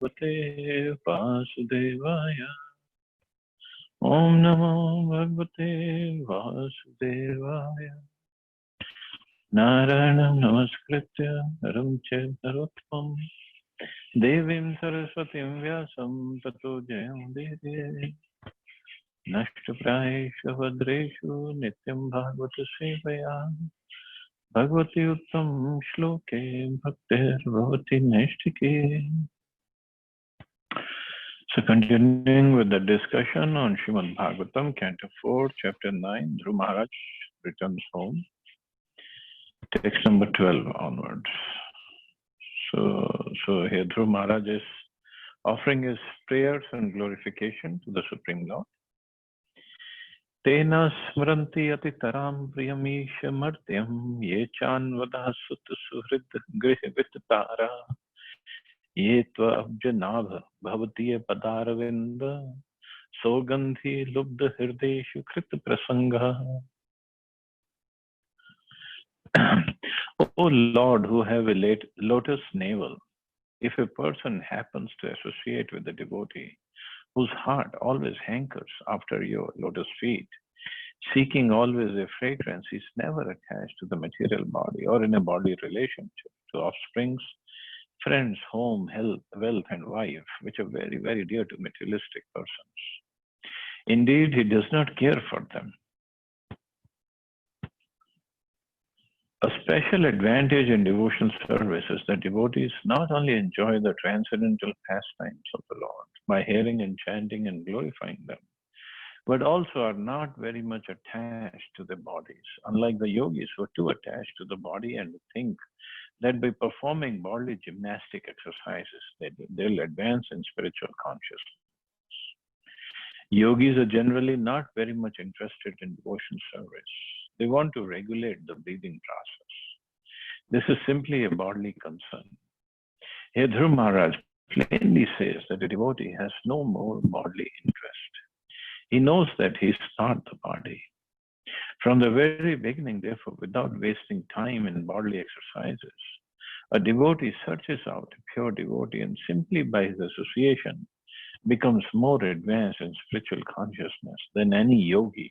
Bhagavate Vasudevaya. Om Namo Bhagavate Vasudevaya. Narayanam Namaskritya Naram Chaiva Narottam Devim Saraswatim Vyasam Tato Jayam Udire. Nashtaprayeshu Bhadreshu Nityam Bhagavata Sevaya. Bhagavati Uttam Shloke Bhaktir Bhavati Naistike. So continuing with the discussion on Srimad Bhagavatam, Canto 4, Chapter 9, Dhruv Maharaj returns home. Text number 12 onwards. So here Dhruv Maharaj is offering his prayers and glorification to the Supreme Lord. Tena smranti atitaram priyamisha martyam ye chanvadah sutta suhrid grihvitara ye tva abjanabha bhavatiya padaravinda sogandhi lubdha hirdeshu krita prasanga. O Lord, who have a lotus navel, if a person happens to associate with a devotee whose heart always hankers after your lotus feet, seeking always a fragrance, is never attached to the material body or in a body relationship to offsprings, friends, home, health, wealth, and wife, which are very, very dear to materialistic persons. Indeed, he does not care for them. A special advantage in devotional service is that devotees not only enjoy the transcendental pastimes of the Lord by hearing and chanting and glorifying them, but also are not very much attached to their bodies, unlike the yogis who are too attached to the body and think that by performing bodily gymnastic exercises, they'll advance in spiritual consciousness. Yogis are generally not very much interested in devotional service. They want to regulate the breathing process. This is simply a bodily concern. Here Dhruv Maharaj plainly says that a devotee has no more bodily interest. He knows that he is not the body. From the very beginning, therefore, without wasting time in bodily exercises, a devotee searches out a pure devotee and simply by his association becomes more advanced in spiritual consciousness than any yogi.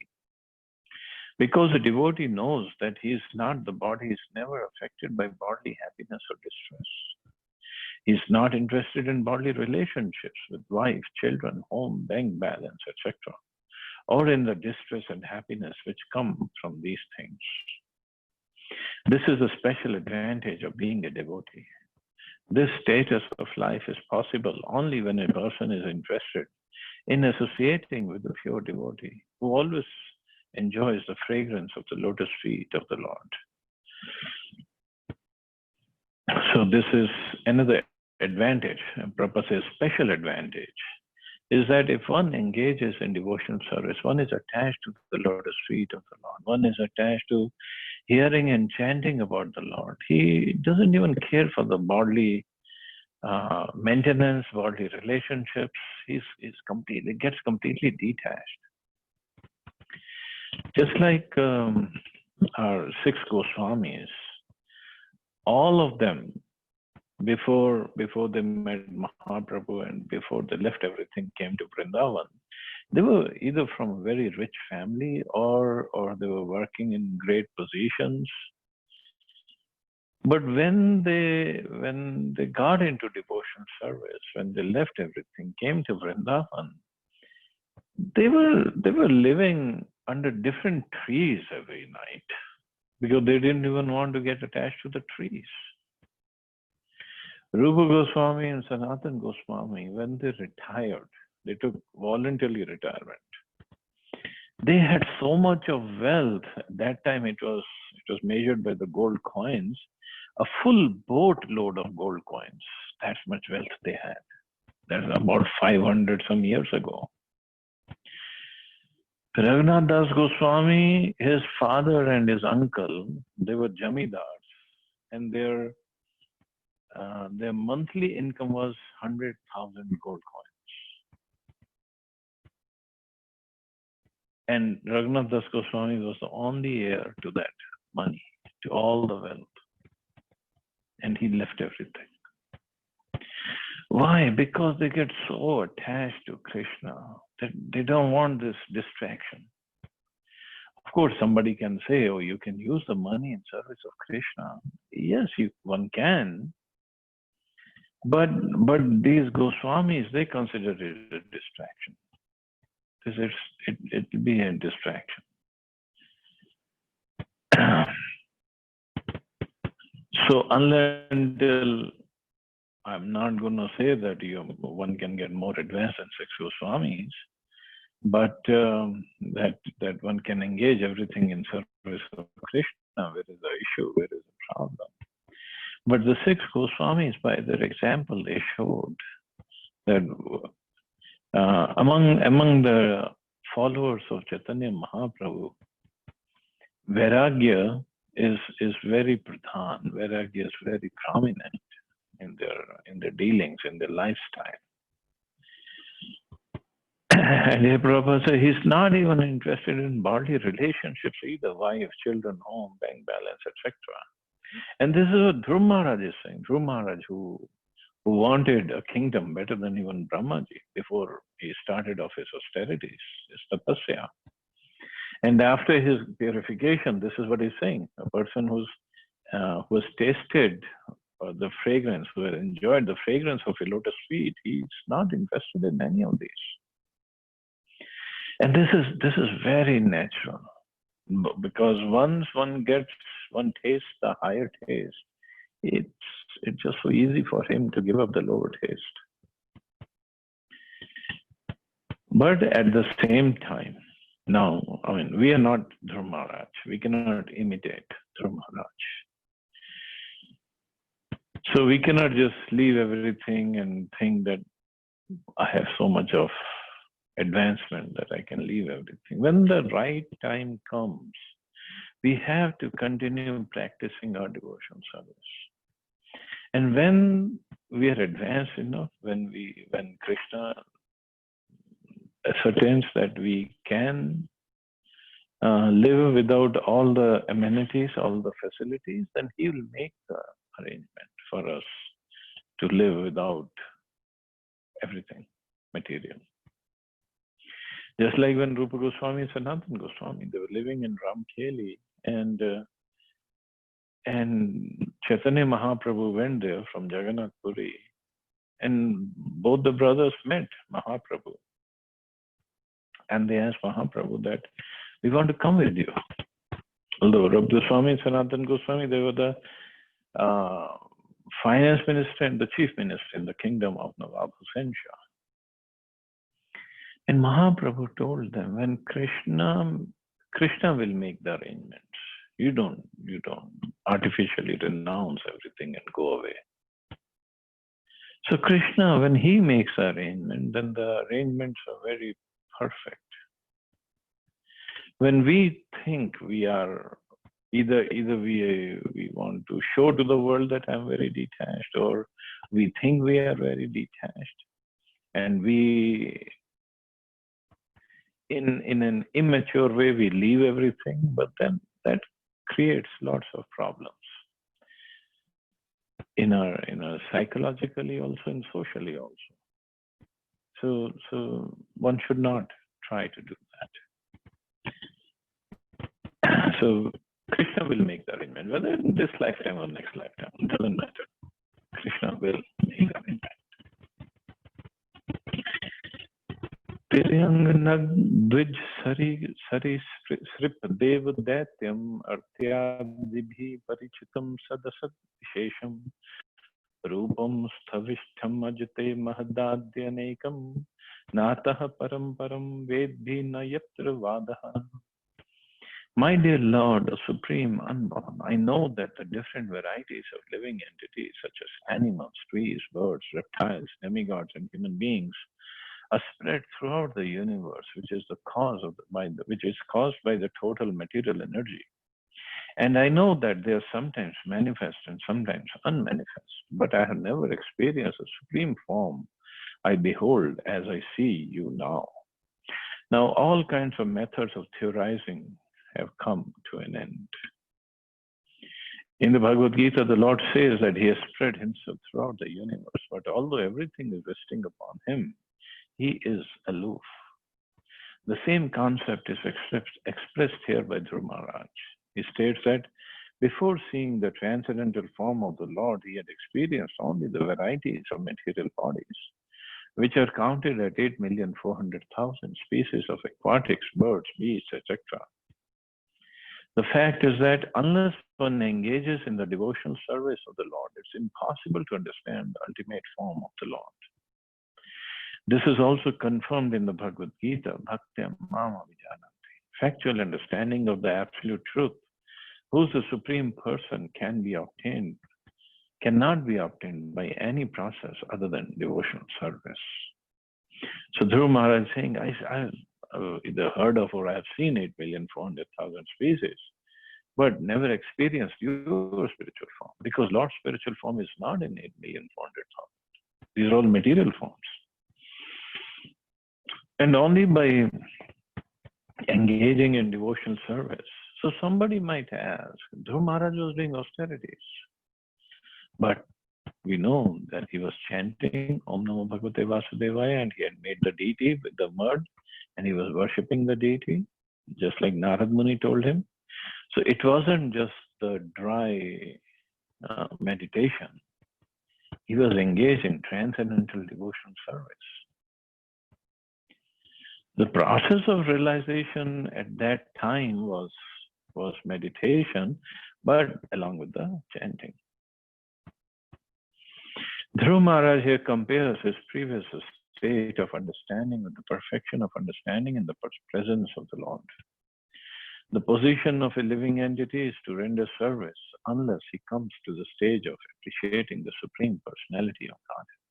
Because a devotee knows that he is not the body, he is never affected by bodily happiness or distress. He is not interested in bodily relationships with wife, children, home, bank balance, etc., or in the distress and happiness which come from these things. This is a special advantage of being a devotee. This status of life is possible only when a person is interested in associating with the pure devotee who always enjoys the fragrance of the lotus feet of the Lord. So this is another advantage, Prabhupada says special advantage, is that if one engages in devotional service, one is attached to the lotus feet of the Lord. One is attached to hearing and chanting about the Lord. He doesn't even care for the bodily maintenance, bodily relationships. He gets completely detached. Just like our 6 Goswamis, all of them, before they met Mahaprabhu and before they left everything, came to Vrindavan, they were either from a very rich family or they were working in great positions. But when they got into devotional service, when they left everything, came to Vrindavan, they were living under different trees every night because they didn't even want to get attached to the trees. Rupa Goswami and Sanatan Goswami, when they retired, they took voluntary retirement. They had so much of wealth. At that time it was measured by the gold coins, a full boat load of gold coins. That's much wealth they had. That's about 500 some years ago. Raghunath Das Goswami, his father and his uncle, they were jamidars, and their monthly income was 100,000 gold coins. And Raghunath Das Goswami was the only heir to that money, to all the wealth. And he left everything. Why? Because they get so attached to Krishna that they don't want this distraction. Of course, somebody can say, oh, you can use the money in service of Krishna. Yes, one can. But these Goswamis, they consider it a distraction. Because it will be a distraction. So until I'm not going to say that one can get more advanced than six Goswamis, but that one can engage everything in service of Krishna. Where is the issue? Where is the problem? But the six Goswamis, by their example, they showed that among the followers of Chaitanya Mahaprabhu, Vairagya is very pradhan. Vairagya is very prominent in their dealings, in their lifestyle. And here Prabhupada said he's not even interested in bodily relationships either, wife, children, home, bank balance, etc. And this is what Dhruv Maharaj is saying. Dhruv Maharaj, who wanted a kingdom better than even Brahmaji before he started off his austerities, his tapasya. And after his purification, this is what he's saying. A person who has tasted the fragrance, who has enjoyed the fragrance of a lotus feet, he's not interested in any of these. And this is very natural, because once one tastes the higher taste, it's just so easy for him to give up the lower taste. But at the same time, now, I mean, we are not Dhruv Maharaj. We cannot imitate Dhruv Maharaj. So we cannot just leave everything and think that I have so much of advancement that I can leave everything. When the right time comes, we have to continue practicing our devotion service. And when we are advanced enough, when Krishna ascertains that we can live without all the amenities, all the facilities, then he will make the arrangement for us to live without everything material. Just like when Rupa Goswami and Sanatana Goswami, they were living in Ramkheli, and Chaitanya Mahaprabhu went there from Jagannath Puri, and both the brothers met Mahaprabhu. And they asked Mahaprabhu that, we want to come with you. Although Rupa Goswami and Sanatana Goswami, they were the finance minister and the chief minister in the kingdom of Nawab Hussain Shah. And Mahaprabhu told them, when Krishna will make the arrangements. You don't artificially renounce everything and go away. So Krishna, when he makes the arrangement, then the arrangements are very perfect. When we think we are either we want to show to the world that I'm very detached, or we think we are very detached, and we in an immature way we leave everything, but then that creates lots of problems in our psychologically also and socially also. So one should not try to do that. So Krishna will make the arrangement, whether in this lifetime or next lifetime, it doesn't matter. Krishna will make the arrangement. Tiryang sari srip dev daityam artyadibhi parichitam sadasat vishesham rupam sthavishtham ajate mahadadyanekam natah param vedbhi na yatra vadaha. My dear Lord, the Supreme Unborn, I know that the different varieties of living entities such as animals, trees, birds, reptiles, demigods, and human beings are spread throughout the universe, which is caused by the total material energy. And I know that they are sometimes manifest and sometimes unmanifest, but I have never experienced a supreme form I behold as I see you now. Now, all kinds of methods of theorizing have come to an end. In the Bhagavad Gita, the Lord says that he has spread himself throughout the universe, but although everything is resting upon him, he is aloof. The same concept is expressed here by Dhruva Maharaj. He states that before seeing the transcendental form of the Lord, he had experienced only the varieties of material bodies, which are counted at 8,400,000 species of aquatics, birds, beasts, etc. The fact is that unless one engages in the devotional service of the Lord, it's impossible to understand the ultimate form of the Lord. This is also confirmed in the Bhagavad Gita, Bhaktyam Mama Vijananti. Factual understanding of the absolute truth, who's the supreme person, cannot be obtained by any process other than devotional service. So Dhruva Maharaj is saying, I either heard of or I have seen 8,400,000 species, but never experienced your spiritual form, because Lord's spiritual form is not in 8,400,000. These are all material forms. And only by engaging in devotional service. So somebody might ask, Dhruva Maharaj was doing austerities, but we know that he was chanting Om Namo Bhagavate Vasudevaya, and he had made the deity with the mud, and he was worshipping the deity, just like Narad Muni told him. So it wasn't just the dry meditation. He was engaged in transcendental devotional service. The process of realization at that time was meditation, but along with the chanting. Dhruva Maharaj here compares his previous state of understanding with the perfection of understanding in the presence of the Lord. The position of a living entity is to render service unless he comes to the stage of appreciating the Supreme Personality of Godhead.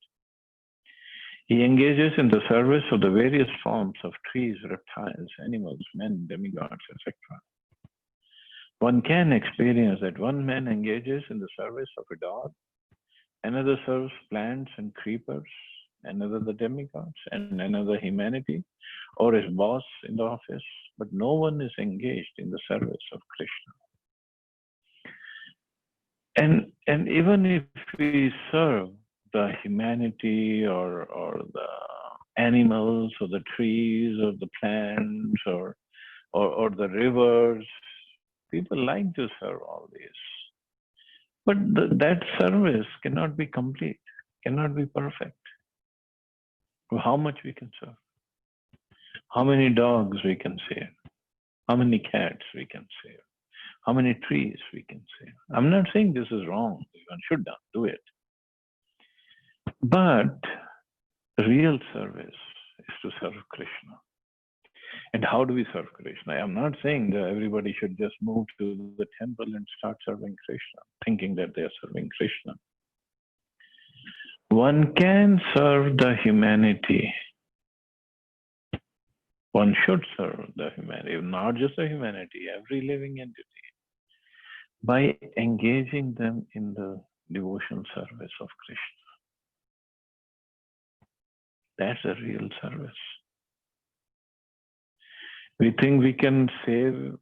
He engages in the service of the various forms of trees, reptiles, animals, men, demigods, etc. One can experience that one man engages in the service of a dog, another serves plants and creepers, another the demigods, and another humanity, or is boss in the office, but no one is engaged in the service of Krishna. And even if we serve the humanity or the animals or the trees or the plants or the rivers, people like to serve all these. But that service cannot be complete, cannot be perfect. How much we can serve? How many dogs we can save? How many cats we can save? How many trees we can save? I'm not saying this is wrong. One should not do it. But real service is to serve Krishna. And how do we serve Krishna? I'm not saying that everybody should just move to the temple and start serving Krishna, thinking that they're serving Krishna. One can serve the humanity. One should serve the humanity, not just the humanity, every living entity, by engaging them in the devotional service of Krishna. That's a real service. We think we can save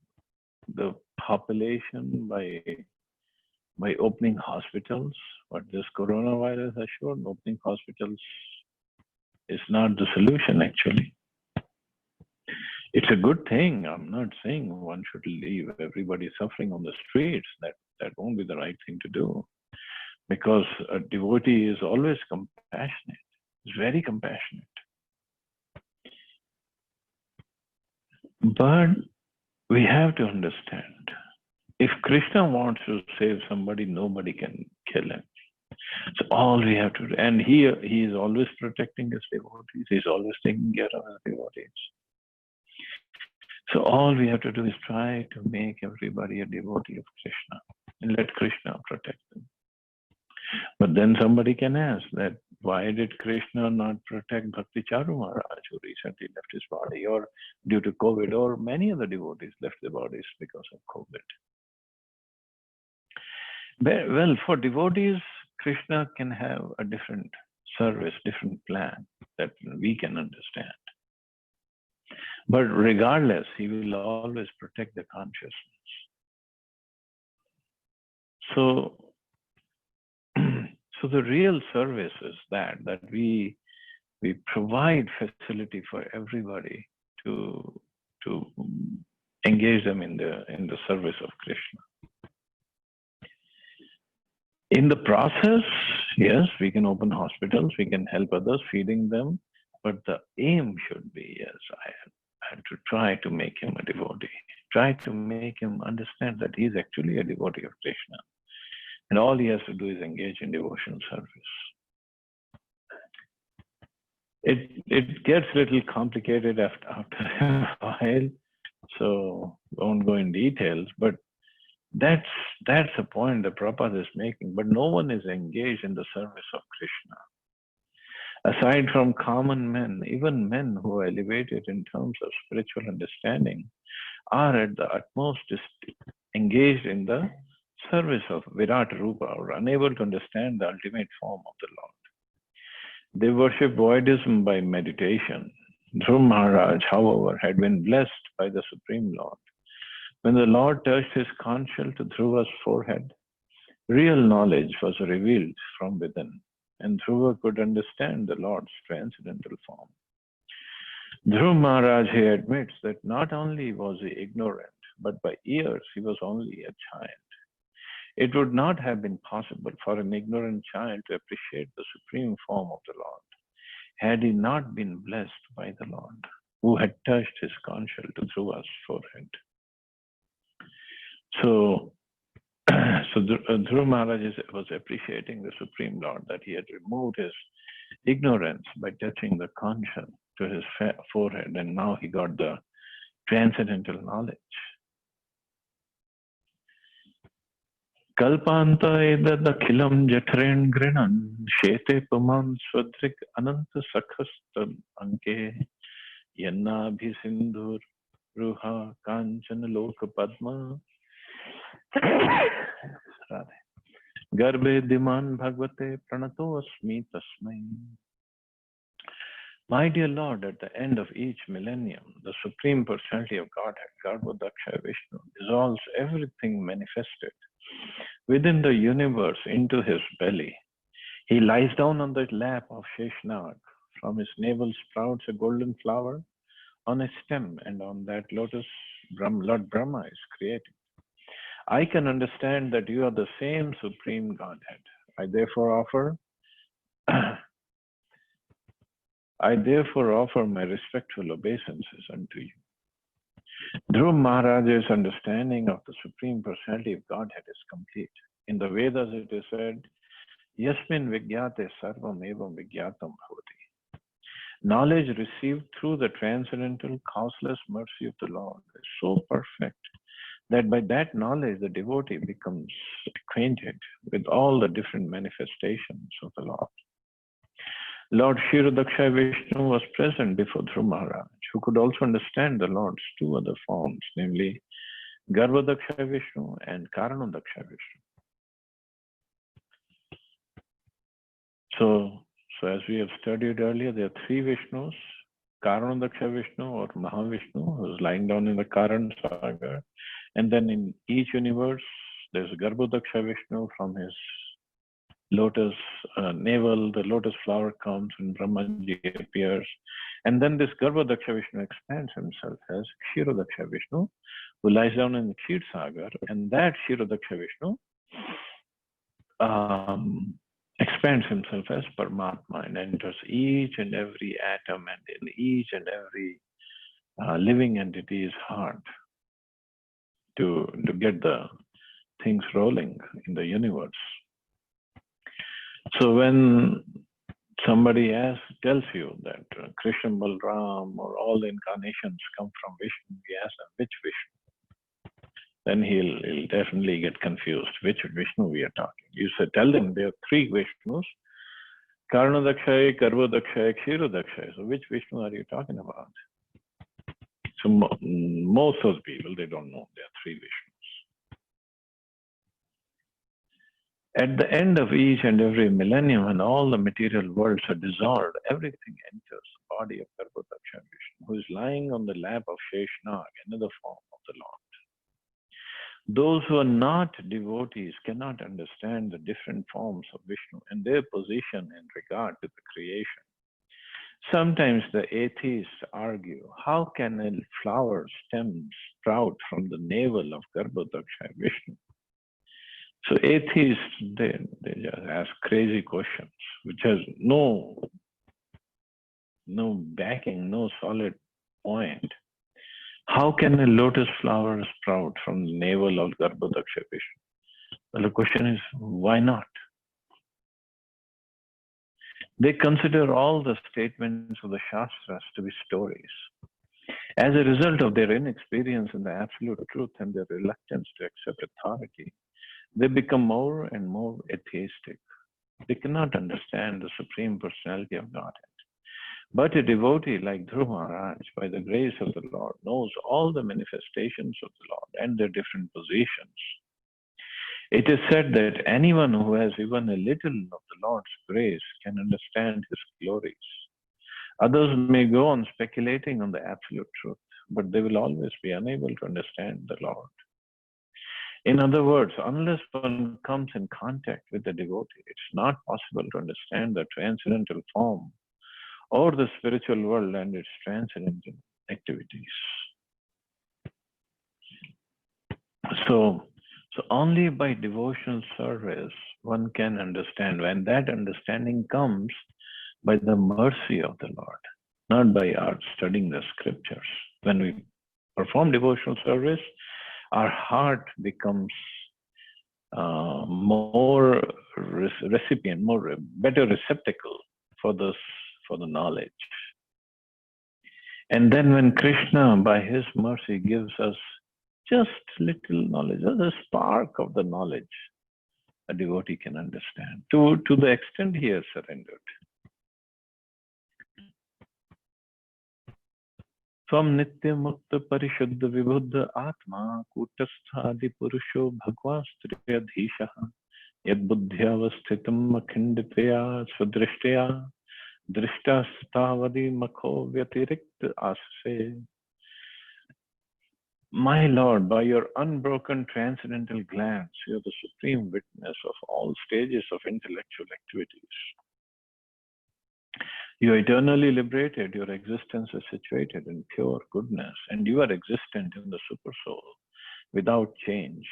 the population by opening hospitals, but this coronavirus has shown opening hospitals is not the solution, actually. It's a good thing. I'm not saying one should leave everybody suffering on the streets. That won't be the right thing to do. Because a devotee is always compassionate. He's very compassionate. But we have to understand, if Krishna wants to save somebody, nobody can kill him. So all we have to do, and he is always protecting his devotees. He's always taking care of his devotees. So all we have to do is try to make everybody a devotee of Krishna and let Krishna protect them. But then somebody can ask that, why did Krishna not protect Bhakti Charu Maharaj, who recently left his body, or due to COVID, or many other devotees left their bodies because of COVID? Well, for devotees, Krishna can have a different service, different plan that we can understand. But regardless, he will always protect the consciousness. So, so the real service is that we provide facility for everybody to engage them in the service of Krishna. In the process, yes, we can open hospitals, we can help others, feeding them, but the aim should be, yes, I have to try to make him a devotee, try to make him understand that he is actually a devotee of Krishna. And all he has to do is engage in devotional service. It gets a little complicated after a while, so won't go in details, but that's the point that Prabhupada is making. But no one is engaged in the service of Krishna. Aside from common men, even men who are elevated in terms of spiritual understanding are at the utmost engaged in the service of Virat Rupa, or unable to understand the ultimate form of the Lord. They worship voidism by meditation. Dhruv Maharaj, however, had been blessed by the Supreme Lord. When the Lord touched his conch shell to Dhruva's forehead, real knowledge was revealed from within, and Dhruva could understand the Lord's transcendental form. Dhruv Maharaj here admits that not only was he ignorant, but by years he was only a child. It would not have been possible for an ignorant child to appreciate the supreme form of the Lord, had he not been blessed by the Lord, who had touched his conch shell to Dhruva's forehead. So Dhruv Maharaj was appreciating the Supreme Lord, that he had removed his ignorance by touching the conch shell to his forehead, and now he got the transcendental knowledge. Kalpanta edadakhilam jathren grinan shete puman swadrik ananta sakhastam anke yanna bhisindur ruha kanchana loka padma Garbhe diman bhagavate pranato asmi tasmai. My dear Lord, at the end of each millennium, the Supreme Personality of Godhead, Garbhodaksha Vishnu, dissolves everything manifested within the universe into his belly. He lies down on the lap of Sheshnag. From his navel sprouts a golden flower on a stem, and on that lotus Lord Brahma is created. I can understand that you are the same Supreme Godhead. I therefore offer my respectful obeisances unto you. Dhruv Maharaj's understanding of the Supreme Personality of Godhead is complete. In the Vedas it is said, Yasmin Vigyate Sarvam Evam Vigyatam Bhavati. Knowledge received through the transcendental, causeless mercy of the Lord is so perfect that by that knowledge the devotee becomes acquainted with all the different manifestations of the Lord. Lord Kshirodaksha Vishnu was present before Dhruv Maharaj, who could also understand the Lord's two other forms, namely Garbhodaksha Vishnu and Karanadaksha Vishnu. So as we have studied earlier, there are three Vishnus: Karanadaksha Vishnu or Mahavishnu, who is lying down in the Karan Sagar. And then in each universe, there's Garbhodaksha Vishnu. From his lotus navel, the lotus flower comes and Brahmaji appears. And then this Garbhodaksha Vishnu expands himself as Kshirodaksha Vishnu, who lies down in the Kshir Sagar. And that Kshirodaksha Vishnu expands himself as Paramatma and enters each and every atom and in each and every living entity's heart to get the things rolling in the universe. So when somebody tells you that Krishna Balram or all the incarnations come from Vishnu, we ask them, which Vishnu? Then he'll definitely get confused, which Vishnu we are talking. You say, tell them there are three Vishnus, Karanadaksha, Garbhodaksha, Kshirodaksha. So which Vishnu are you talking about? So most of the people, they don't know there are three Vishnus. At the end of each and every millennium, when all the material worlds are dissolved, everything enters the body of Garbhodaksha Vishnu, who is lying on the lap of Sheshnag, another form of the Lord. Those who are not devotees cannot understand the different forms of Vishnu and their position in regard to the creation. Sometimes the atheists argue, how can a flower stem sprout from the navel of Garbhodaksha Vishnu? So atheists, they just ask crazy questions, which has no backing, no solid point. How can a lotus flower sprout from the navel of Garbhodaksha Vishnu? Well, the question is, why not? They consider all the statements of the Shastras to be stories. As a result of their inexperience in the absolute truth and their reluctance to accept authority, they become more and more atheistic. They cannot understand the Supreme Personality of Godhead. But a devotee like Dhruva Maharaj, by the grace of the Lord, knows all the manifestations of the Lord and their different positions. It is said that anyone who has even a little of the Lord's grace can understand his glories. Others may go on speculating on the absolute truth, but they will always be unable to understand the Lord. In other words, unless one comes in contact with the devotee, it's not possible to understand the transcendental form or the spiritual world and its transcendental activities. So only by devotional service one can understand. When that understanding comes by the mercy of the Lord, not by our studying the scriptures. When we perform devotional service, our heart becomes more recipient, better receptacle for the knowledge. And then when Krishna, by his mercy, gives us just little knowledge, just a spark of the knowledge, a devotee can understand to the extent he has surrendered. Tvam nitya mukta parishuddha vibhuddha atma kutastha adi purusho bhagvastriyadhishaha yad buddhyavasthitam akhinditya swadrishtya drishtastavadi makho vyatirikt asase. My Lord, by your unbroken transcendental glance, you are the supreme witness of all stages of intellectual activities. You are eternally liberated, your existence is situated in pure goodness, and you are existent in the Supersoul without change.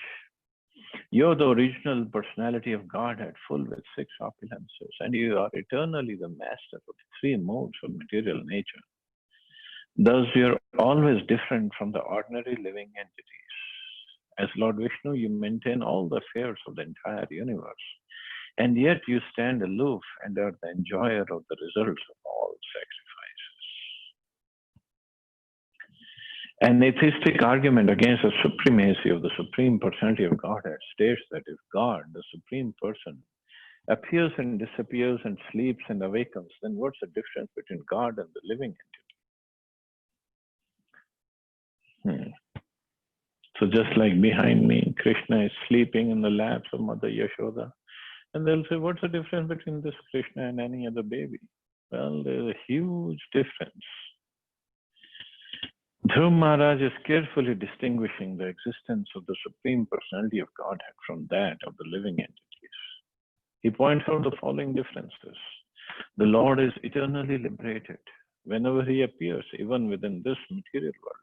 You are the original personality of Godhead, full with 6 opulences, and you are eternally the master of the 3 modes of material nature. Thus, you are always different from the ordinary living entities. As Lord Vishnu, you maintain all the affairs of the entire universe, and yet you stand aloof and are the enjoyer of the results of all sacrifices. An atheistic argument against the supremacy of the Supreme Personality of Godhead states that if God, the Supreme Person, appears and disappears and sleeps and awakens, then what's the difference between God and the living entity? So just like behind me, Krishna is sleeping in the laps of Mother Yashoda. And they'll say, what's the difference between this Krishna and any other baby? Well, there's a huge difference. Dhruva Maharaj is carefully distinguishing the existence of the Supreme Personality of Godhead from that of the living entities. He points out the following differences. The Lord is eternally liberated. Whenever he appears, even within this material world,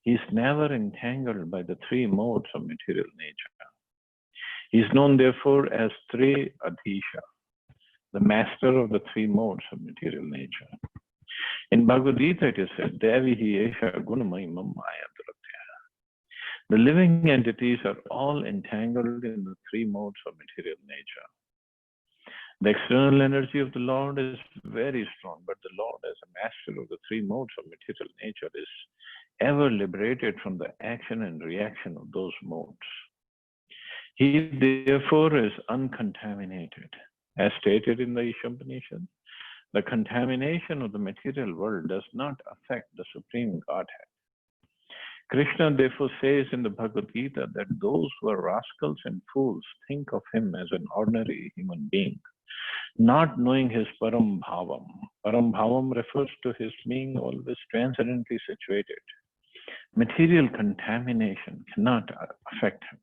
he is never entangled by the 3 modes of material nature. He is known, therefore, as Tri Adhisha, the master of the 3 modes of material nature. In Bhagavad Gita, it is said, Devi hi esha gunamai mam maya duratya. The living entities are all entangled in the 3 modes of material nature. The external energy of the Lord is very strong, but the Lord, as a master of the 3 modes of material nature, is ever liberated from the action and reaction of those modes. He therefore is uncontaminated. As stated in the Ishampanishad, the contamination of the material world does not affect the Supreme Godhead. Krishna therefore says in the Bhagavad Gita that those who are rascals and fools think of him as an ordinary human being, not knowing his Param Bhavam. Param Bhavam refers to his being always transcendently situated, Material contamination cannot affect him.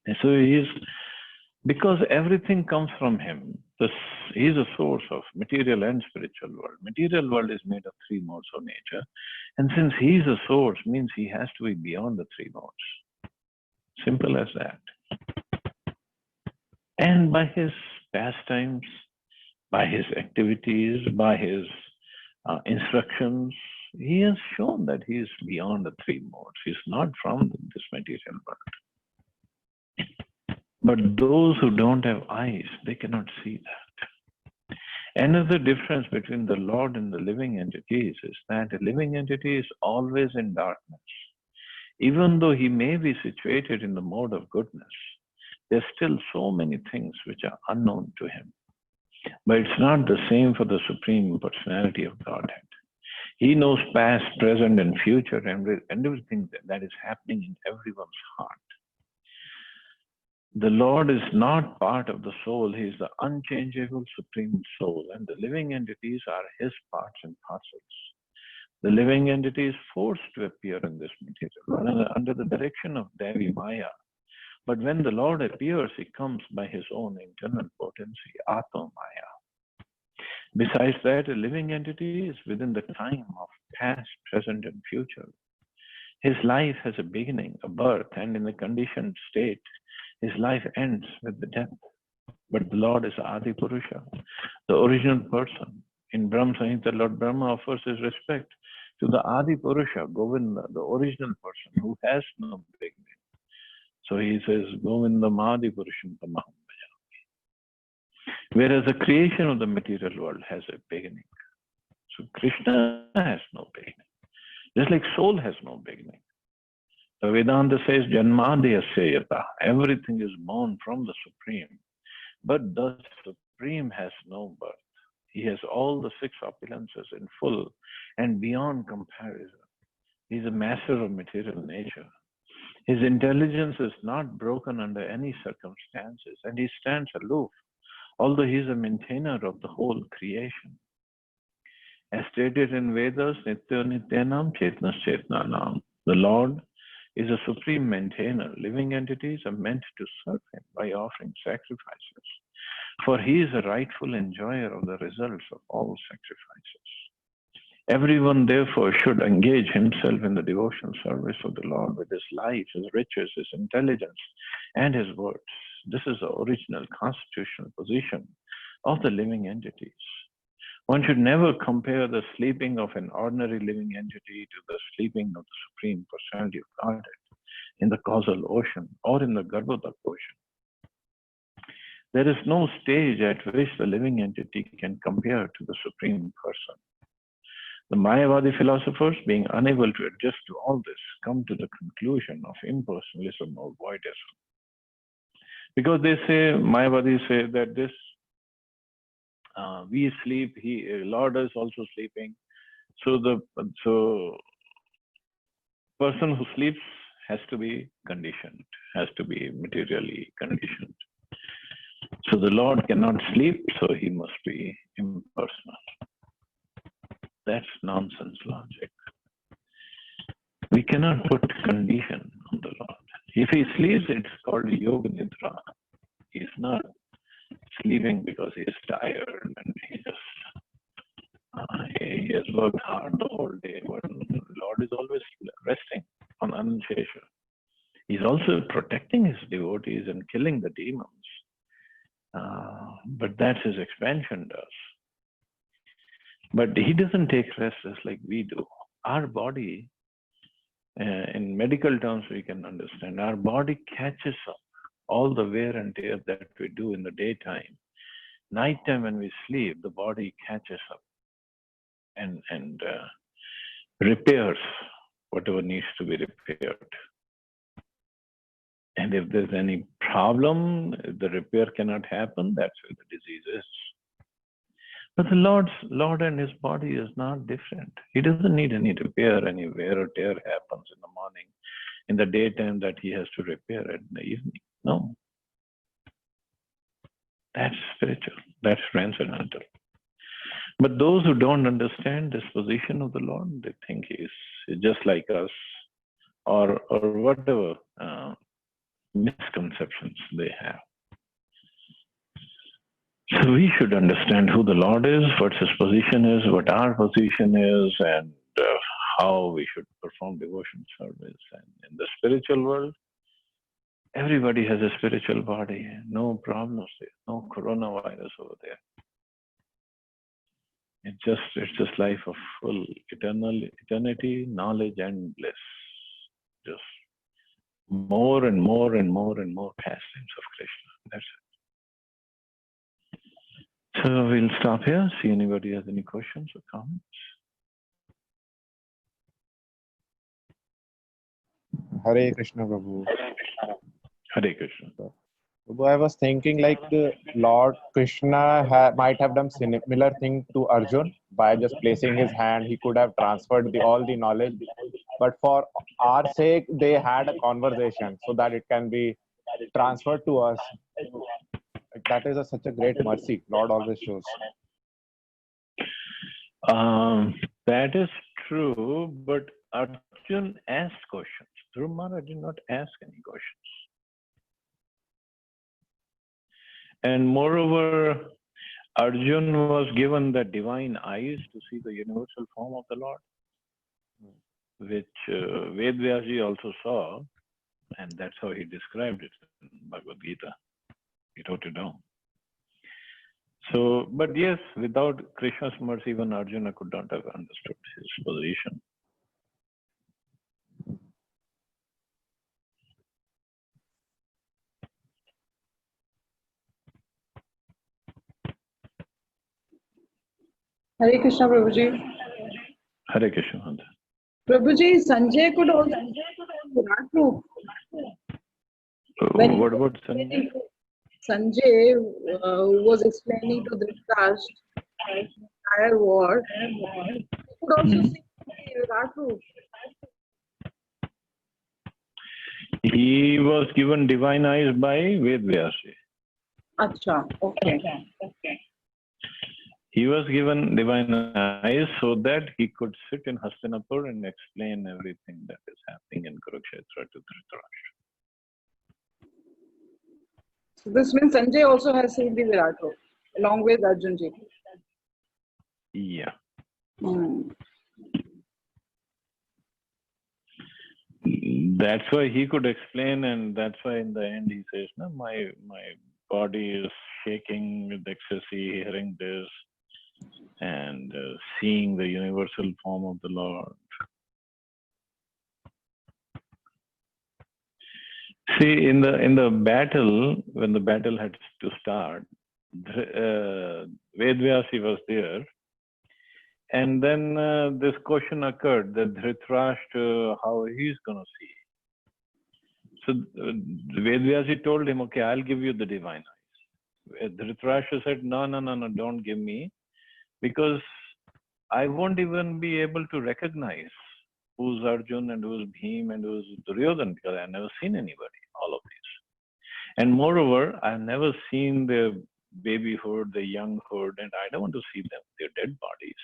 And so he is, because everything comes from him, he is a source of material and spiritual world. Material world is made of three modes of nature. And since he is a source, means he has to be beyond the three modes. Simple as that. And by his pastimes, by his activities, by his instructions, he has shown that he is beyond the three modes. He is not from this material world. But those who don't have eyes, they cannot see that. Another difference between the Lord and the living entities is that a living entity is always in darkness. Even though he may be situated in the mode of goodness, there's still so many things which are unknown to him. But it's not the same for the Supreme Personality of Godhead. He knows past, present, and future, and everything that is happening in everyone's heart. The Lord is not part of the soul. He is the unchangeable Supreme Soul, and the living entities are his parts and parcels. The living entity is forced to appear in this material under the direction of Devi Maya. But when the Lord appears, he comes by his own internal potency, Atma Maya. Besides that, a living entity is within the time of past, present, and future. His life has a beginning, a birth, and in the conditioned state, his life ends with the death. But the Lord is Adi Purusha, the original person. In Brahma Samhita, Lord Brahma offers his respect to the Adi Purusha, Govinda, the original person who has no beginning. So he says, Govindam Adi Purusham Tamaham Bhajami. Whereas the creation of the material world has a beginning. So Krishna has no beginning. Just like soul has no beginning. The Vedanta says, Janmadhyasya yata. Everything is born from the Supreme. But the Supreme has no birth. He has all the six opulences in full and beyond comparison. He is a master of material nature. His intelligence is not broken under any circumstances, and he stands aloof, although he is a maintainer of the whole creation. As stated in Vedas, Nitya Nityanam Chetnas Chetnanam. The Lord is a supreme maintainer. Living entities are meant to serve him by offering sacrifices, for he is a rightful enjoyer of the results of all sacrifices. Everyone, therefore, should engage himself in the devotional service of the Lord with his life, his riches, his intelligence, and his words. This is the original constitutional position of the living entities. One should never compare the sleeping of an ordinary living entity to the sleeping of the Supreme Personality of Godhead in the causal ocean or in the Garbhodak ocean. There is no stage at which the living entity can compare to the Supreme Person. The Mayavadi philosophers, being unable to adjust to all this, come to the conclusion of impersonalism or voidism. Because they say, Mayavadis say that this, we sleep, Lord is also sleeping. So the person who sleeps has to be conditioned, has to be materially conditioned. So the Lord cannot sleep, so he must be impersonal. That's nonsense logic. We cannot put condition on the Lord. If he sleeps, it's called Yoga Nidra. He's not sleeping because he's tired and he has worked hard the whole day. But the Lord is always resting on Anshesha. He's also protecting his devotees and killing the demons. But that's his expansion does. But he doesn't take rest just like we do. Our body, in medical terms, we can understand, our body catches up all the wear and tear that we do in the daytime. Nighttime, when we sleep, the body catches up and repairs whatever needs to be repaired. And if there's any problem, if the repair cannot happen, that's where the disease is. But the Lord and his body is not different. He doesn't need any repair, any wear or tear happens in the morning, in the daytime that he has to repair it in the evening. No. That's spiritual. That's transcendental. But those who don't understand this position of the Lord, they think he's just like us, or whatever misconceptions they have. So we should understand who the Lord is, what his position is, what our position is, and how we should perform devotion service. And in the spiritual world, everybody has a spiritual body. No problems there. No coronavirus over there. It's just life of full eternity, knowledge, and bliss. Just more and more and more and more pastimes of Krishna. That's it. So we'll stop here. See anybody has any questions or comments. Hare Krishna, Prabhu. Hare Krishna. Prabhu, I was thinking like Lord Krishna might have done similar thing to Arjun by just placing his hand. He could have transferred all the knowledge, but for our sake, they had a conversation so that it can be transferred to us. Like, that is such a great mercy Lord always shows. That is true, but Arjun asked questions. Dhruva Maharaj did not ask any questions. And moreover, Arjun was given the divine eyes to see the universal form of the Lord, which Ved Vyasji also saw, and that's how he described it in Bhagavad Gita. He wrote it down. So, but yes, without Krishna's mercy, even Arjuna could not have understood his position. Hare Krishna, Prabhuji. Hare Krishna. Prabhuji, Sanjay could also Virat roop. What about Sanjay? Sanjay was explaining to Dhritarashtra the entire war. He could also see Virat roop. He was given divine eyes by Ved Vyasji. Acha, okay. He was given divine eyes so that he could sit in Hastinapur and explain everything that is happening in Kurukshetra to Dhritarashtra. So this means Sanjay also has seen the Virat roop along with Arjunji. Yeah. That's why he could explain, and that's why in the end he says, "No, my body is shaking with ecstasy, hearing this, and seeing the universal form of the Lord." See, in the battle, when the battle had to start, Ved Vyasji was there, and then this question occurred that Dhritarashtra, how he's going to see. So Ved Vyasji told him, "Okay, I'll give you the divine eyes." Dhritarashtra said, "No, don't give me, because I won't even be able to recognize who's Arjun and who's Bhim and who's Duryodhan, because I've never seen anybody, all of these. And moreover, I've never seen the babyhood, the younghood, and I don't want to see them. They're dead bodies."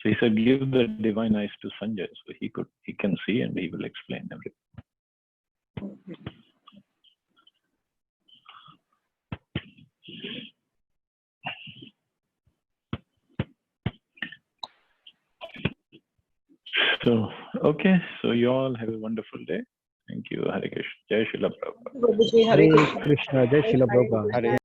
So he said, "Give the divine eyes to Sanjay, so he can see and he will explain everything." So, okay. So you all have a wonderful day. Thank you. Hare Krishna. Jai Srila Prabhupada. Prabhuji, Hare Krishna. Krishna, Jai Srila Prabhupada. Hare